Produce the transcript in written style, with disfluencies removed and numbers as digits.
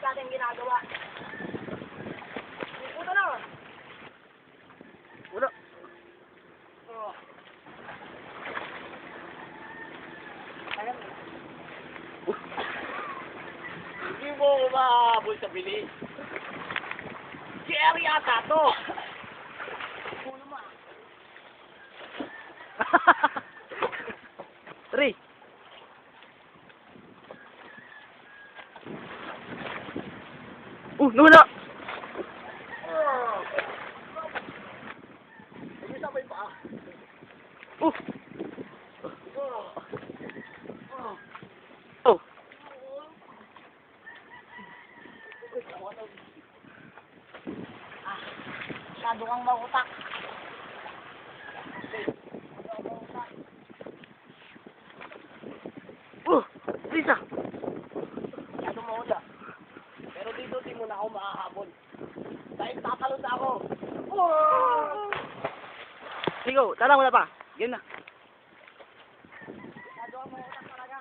natin ginagawa. Puto na. Wala. Oh. Ayan. Hindi mo mahabol sa bilis. Jerry ata to. Puno mo ah. 3. Nula! Hindi sabay pa. Oh! Masyado kang mautak. Lisa! Masyado mautak. Pero dito di mo na ako makahabol. Dahil tatalon na ako. Sigo, tala mo na pa. Yan na. Masyado kang mautak talaga.